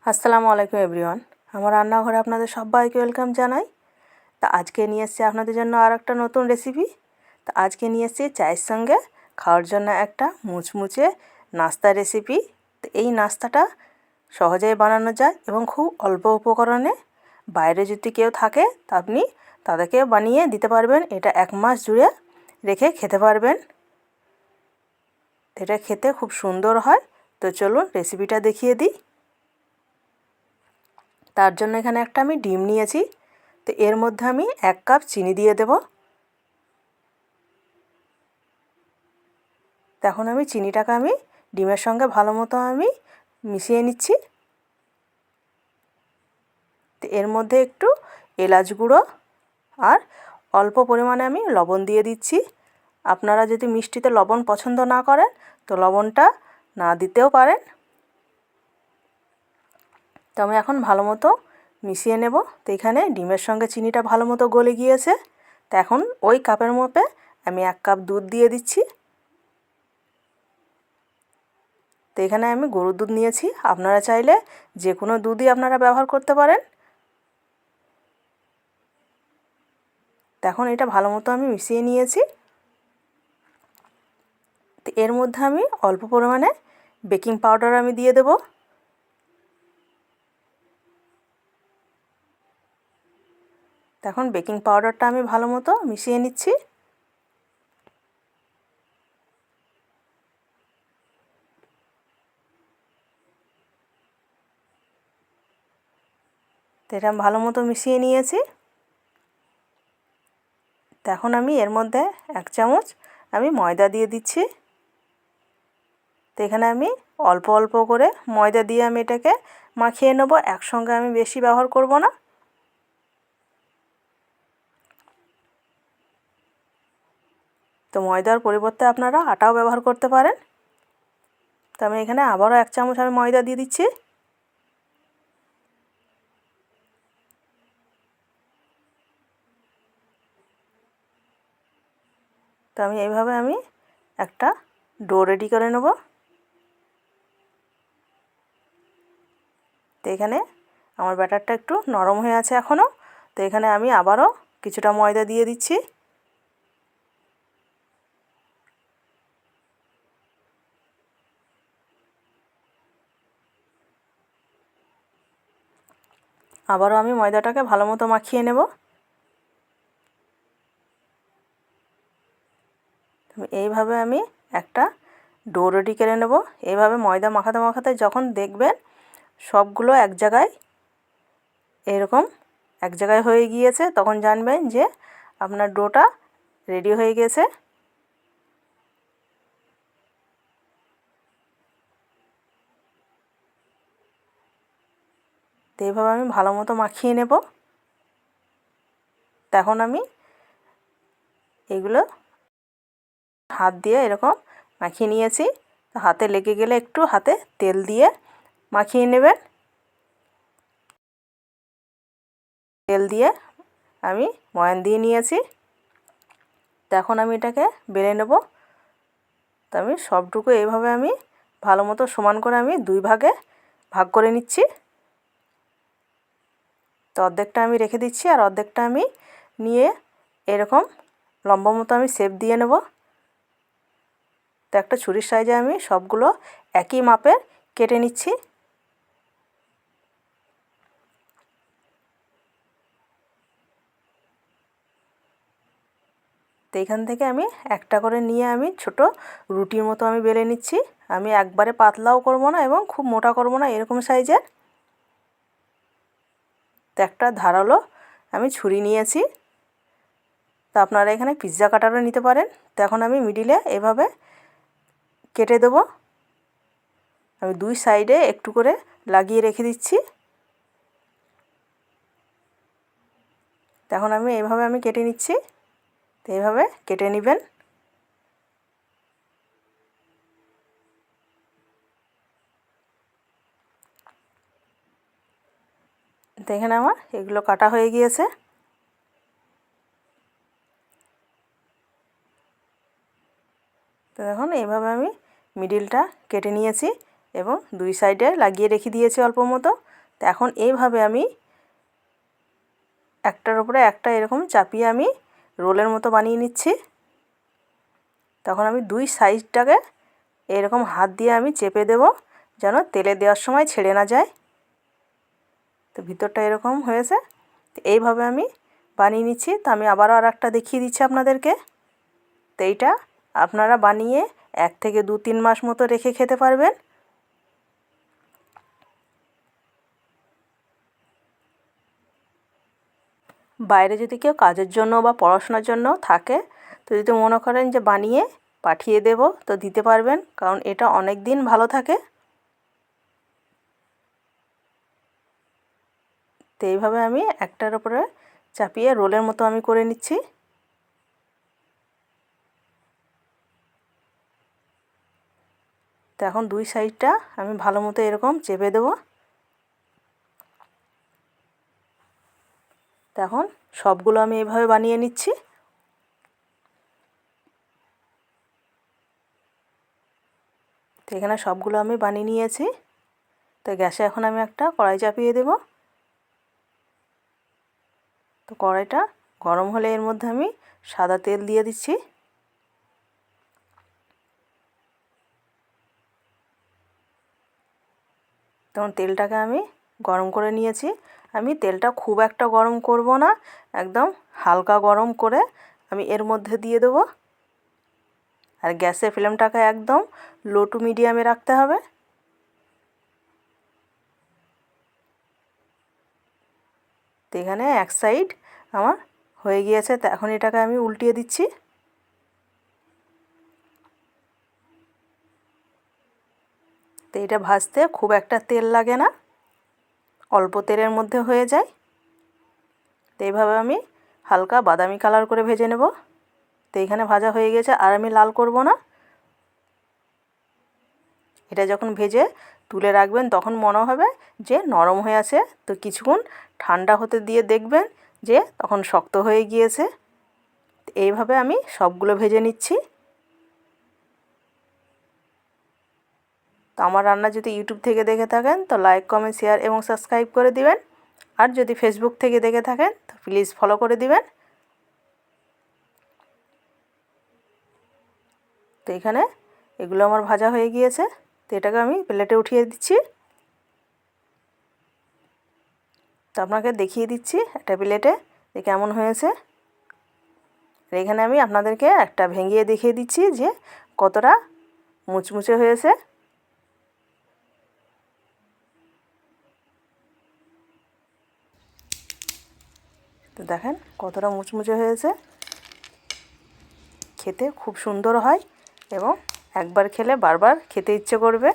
আসসালামু আলাইকুম এভরিওয়ান। আমার রান্নাঘরে আপনাদের সবাইকে ওয়েলকাম জানাই। তা আজকে নিয়ে এসেছি আপনাদের জন্য আর একটা নতুন রেসিপি। তা আজকে নিয়ে এসেছি চায়ের সঙ্গে খাওয়ার জন্য একটা মুচমুচে নাস্তা রেসিপি। তো এই নাস্তাটা সহজেই বানানো যায় এবং খুব অল্প উপকরণে। বাইরে যদি কেউ থাকে তা আপনি তাদেরকে বানিয়ে দিতে পারবেন। এটা 1 মাস জুড়ে রেখে খেতে পারবেন। এটা খেতে খুব সুন্দর হয়। তো চলুন রেসিপিটা দেখিয়ে দিই। তার জন্য এখানে একটা আমি ডিম নিয়েছি। তো এর মধ্যে আমি 1 কাপ চিনি দিয়ে দেব। তখন আমি চিনিটাকে আমি ডিমের সঙ্গে ভালো মতো আমি মিশিয়ে নিচ্ছি। তো এর মধ্যে একটু এলাচ গুঁড়ো আর অল্প পরিমাণে আমি লবণ দিয়ে দিচ্ছি। আপনারা যদি মিষ্টিতে লবণ পছন্দ না করেন তো লবণটা না দিতেও পারেন। তো আমি এখন ভালো মতো মিশিয়ে নেব। তো এখানে ডিমের সঙ্গে চিনিটা ভালো মতো গলে গিয়েছে। তো এখন ওই কাপের মাপে আমি 1 কাপ দুধ দিয়ে দিচ্ছি। তো এখানে আমি গরুর দুধ নিয়েছি। আপনারা চাইলে যে কোনো দুধই আপনারা ব্যবহার করতে পারেন। তো এখন এটা ভালো মতো আমি মিশিয়ে নিয়েছি। তো এর মধ্যে আমি অল্প পরিমাণে বেকিং পাউডার আমি দিয়ে দেব। এখন বেকিং পাউডারটা আমি ভালো মতো মিশিয়ে নিচ্ছি। তো এটা আমি ভালো মতো মিশিয়ে নিয়েছি। তো এখন আমি এর মধ্যে 1 চামচ আমি ময়দা দিয়ে দিচ্ছি। তো এখানে আমি অল্প অল্প করে ময়দা দিয়ে আমি এটাকে মাখিয়ে নেব। একসঙ্গে আমি বেশি ব্যবহার করব না। তো ময়দার পরিবর্তে আপনারা আটাও ব্যবহার করতে পারেন। তো আমি এখানে আবারও 1 চামচ আমি ময়দা দিয়ে দিচ্ছি। তো আমি এইভাবে আমি একটা ডো রেডি করে নেব। তো এখানে আমার ব্যাটারটা একটু নরম হয়ে আছে এখনও। তো এখানে আমি আবারও কিছুটা ময়দা দিয়ে দিচ্ছি। আবারও আমি ময়দাটাকে ভালো মতো মাখিয়ে নেব। এইভাবে আমি একটা ডো রেডি করে নেব। এইভাবে ময়দা মাখাতে মাখাতে যখন দেখবেন সবগুলো এক জায়গায় এরকম এক জায়গায় হয়ে গিয়েছে তখন জানবেন যে আপনার ডোটা রেডি হয়ে গেছে। তো এইভাবে আমি ভালো মতো মাখিয়ে নেব। তখন আমি এগুলো হাত দিয়ে এরকম মাখিয়ে নিয়েছি। তো হাতে লেগে গেলে একটু হাতে তেল দিয়ে মাখিয়ে নেবেন। তেল দিয়ে আমি ময়ান দিয়ে নিয়েছি। তো এখন আমি এটাকে বেলে নেব। তো আমি সবটুকু এইভাবে আমি ভালো মতো সমান করে আমি 2 ভাগে ভাগ করে নিচ্ছি। তো অর্ধেকটা আমি রেখে দিচ্ছি আর অর্ধেকটা আমি নিয়ে এরকম লম্বা মতো আমি শেপ দিয়ে নেব। তো একটা ছুরির সাহায্যে আমি সবগুলো একই মাপের কেটে নিচ্ছি। তো এখান থেকে আমি একটা করে নিয়ে আমি ছোট রুটির মতো আমি বেলে নিচ্ছি। আমি একবারে পাতলাও করব না এবং খুব মোটা করব না, এরকম সাইজের। তো একটা ধারালো আমি ছুরি নিয়েছি। তো আপনারা এখানে পিৎজা কাটারও নিতে পারেন। তো এখন আমি মিডিলে এভাবে কেটে দেব। আমি 2 সাইডে একটু করে লাগিয়ে রেখে দিচ্ছি। তো এখন আমি এইভাবে আমি কেটে নিচ্ছি। তো এইভাবে কেটে নেবেন। তো এখানে আমার এগুলো কাটা হয়ে গিয়েছে। তো এখন এইভাবে আমি মিডিলটা কেটে নিয়েছি। এবং দুই সাইডে লাগিয়ে রেখে দিয়েছি অল্প মতো। তো এখন এইভাবে আমি একটার উপরে একটা এরকম চাপিয়ে আমি রোলের মতো বানিয়ে নিচ্ছি। তখন আমি দুই সাইডটাকে এরকম হাত দিয়ে আমি চেপে দেব, যেন তেলে দেওয়ার সময় ছেড়ে না যায়। তো ভিতরটা এরকম হয়েছে। তো এইভাবে আমি বানিয়ে নিচ্ছি। তো আমি আবারও আর একটা দেখিয়ে দিচ্ছি আপনাদেরকে। তো এইটা আপনারা বানিয়ে 1 থেকে 2-3 মাস মতো রেখে খেতে পারবেন। বাইরে যদি কেউ কাজের জন্য বা পড়াশোনার জন্য থাকে, তো যদি মনে করেন যে বানিয়ে পাঠিয়ে দেব, তো দিতে পারবেন, কারণ এটা অনেক দিন ভালো থাকে। তো এইভাবে আমি একটার উপরে চাপিয়ে রোলের মতো আমি করে নিচ্ছি। তো এখন দুই সাইডটা আমি ভালো মতো এরকম চেপে দেবো। তো এখন সবগুলো আমি এইভাবে বানিয়ে নিচ্ছি। তো এখানে সবগুলো আমি বানিয়ে নিয়েছি। তো গ্যাসে এখন আমি একটা কড়াই চাপিয়ে দেব। তো কড়াইটা গরম হলে এর মধ্যে আমি সাদা তেল দিয়ে দিচ্ছি। তখন তেলটাকে আমি গরম করে নিয়েছি। আমি তেলটা খুব একটা গরম করব না, একদম হালকা গরম করে আমি এর মধ্যে দিয়ে দেবো। আর গ্যাসের ফ্লেমটাকে একদম লো টু মিডিয়ামে রাখতে হবে। তো এখানে এক সাইড আমার হয়ে গিয়েছে। তো এখন এটাকে আমি উল্টিয়ে দিচ্ছি। তো এটা ভাজতে খুব একটা তেল লাগে না, অল্প তেলের মধ্যে হয়ে যায়। তো এইভাবে আমি হালকা বাদামি কালার করে ভেজে নেব। তো এখানে ভাজা হয়ে গেছে, আর আমি লাল করব না। এটা যখন ভেজে তুলে রাখবেন তখন মনে হবে যে নরম হয়ে আছে। তো কিছুক্ষণ ঠান্ডা হতে দিয়ে দেখবেন যে তখন শক্ত হয়ে গিয়েছে। এইভাবে আমি সবগুলো ভেজে নিচ্ছি। তো আমার রান্না যদি ইউটিউব থেকে দেখে থাকেন তো লাইক, কমেন্ট, শেয়ার এবং সাবস্ক্রাইব করে দিবেন। আর যদি ফেসবুক থেকে দেখে থাকেন তো প্লিজ ফলো করে দিবেন। তো এখানে এগুলো আমার ভাজা হয়ে গিয়েছে। তো এটাকে আমি প্লেটে উঠিয়ে দিচ্ছি। তো আপনাকে দেখিয়ে দিচ্ছি একটা প্লেটে যে কেমন হয়েছে। আর এখানে আমি আপনাদেরকে একটা ভেঙিয়ে দেখিয়ে দিচ্ছি যে কতটা মুচমুচে হয়েছে। তো দেখেন কতটা মুচমুচে হয়েছে। খেতে খুব সুন্দর হয় এবং একবার খেলে বারবার খেতে ইচ্ছে করবে।